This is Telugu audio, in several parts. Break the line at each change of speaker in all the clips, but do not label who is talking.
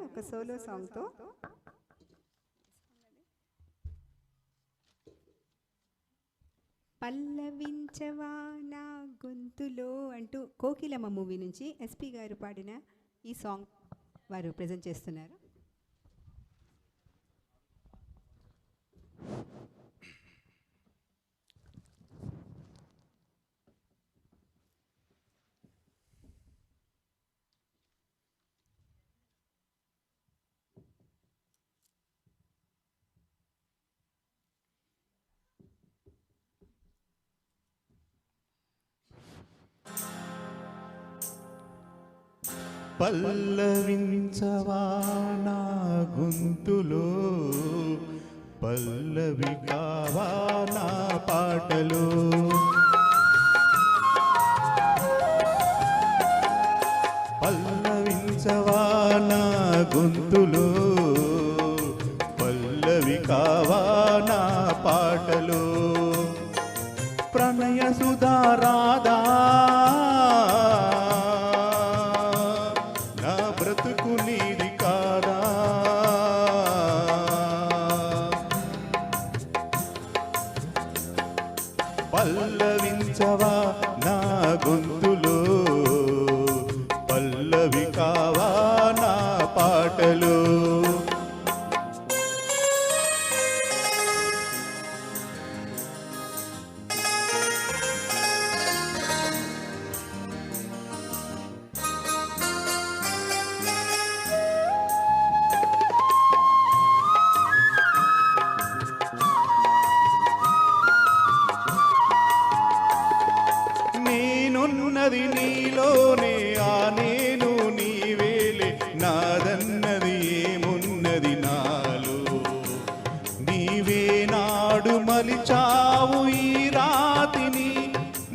ఒక సోలో సాంగ్తో. పల్లవించవా నా గొంతులో అంటూ కోకిలమ్మ మూవీ నుంచి ఎస్పి గారు పాడిన ఈ సాంగ్ వారు ప్రజెంట్ చేస్తున్నారు.
పల్లవించవా నా గొంతులో, పల్లవి కావా నా పాటలో, పల్లవించవా నా గొంతులో, పల్లవి కావా నా పాటలో, ప్రణయ సుధా రాధా పల్లవించవా నా గొంతులో, పల్లవి కావా నా పాటలో. నేనున్నది నీలోనే, ఆ నేను నీవేలే, నాదన్నది ఏమున్నది నాలో, నీవే నాడు మలిచావు ఈ రాతిని,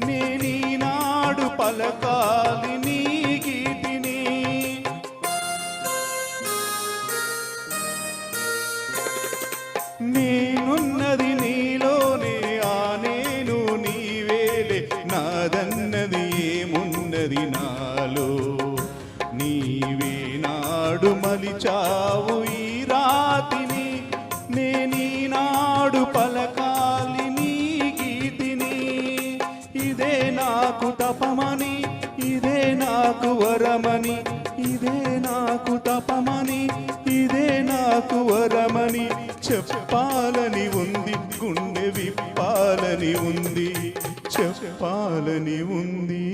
నేనీనాడు పలకాలి నీ గీతిని. నేనున్నది నీలోనే, ఆ నేను నీవేలే, నాదన్నది ఏమున్నది నాలో, నీవే నాడు మలిచావు ఈ రాతిని, నేనీనాడు పలకాలి నీ గీతిని. ఇదే నాకు తపమని, ఇదే నాకు వరమని, ఇదే నాకు తపమని, ఇదే నాకు వరమని చెప్పాలని ఉంది, గుండె విప్పాలని ఉంది, చెప్పాలని ఉంది,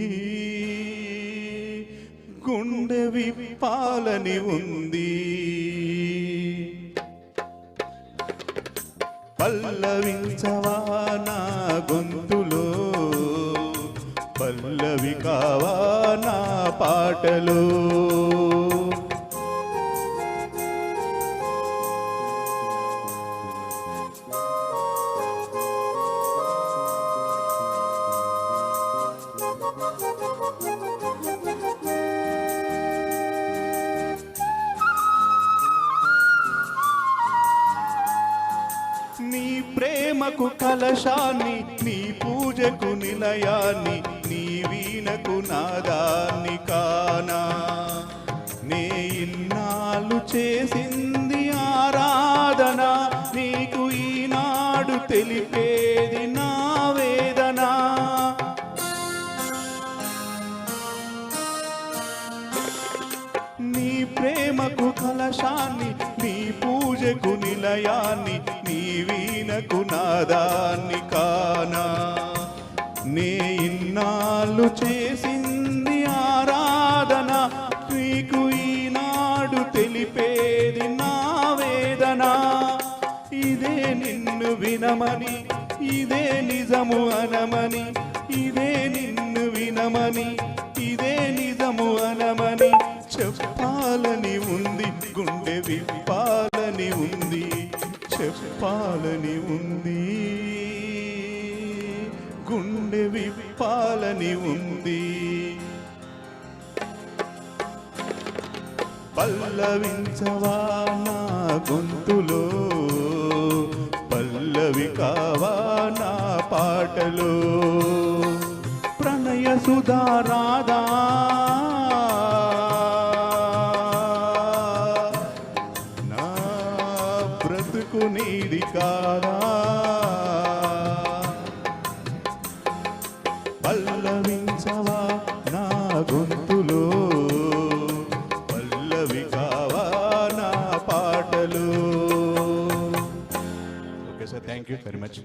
గుండె విప్పాలని ఉంది. పల్లవించవా నా గొంతులో, పల్లవి కావా నా పాటలో. నీ ప్రేమకు కలశాన్ని, నీ పూజకు నిలయాన్ని, నీ వీణకు నాదాన్ని కానా, నే ఇన్నాళ్ళు చేసింది ఆరాధన, నీకు ఈనాడు తెలిపేది నా వేదన. నీ ప్రేమకు కలశాన్ని, నీ పూజకు నిలయాన్ని, నీ వీణకు నాదాన్ని కానా, నే ఇన్నాళ్ళు చేసింది ఆరాధన, నీకు ఈనాడు తెలిపేది నా వేదన. ఇదే నిన్ను వినమని, ఇదే నిజము అనమని, ఇదే నిన్ను వినమని, ఇదే నిజము అనమని చెప్పాలని ఉంది, గుండె విప్పాలని ఉంది, చెప్పాలని ఉంది, గుండె విప్పాలని ఉంది. పల్లవించవా నా గొంతులో, పల్లవి కావా నా పాటలో, ప్రణయ సుధా రాధా బ్రతుకు నీది కాదా పల్లవించవా నా గొంతులో పల్లవి కావా నా పాటలు okay sir thank you very much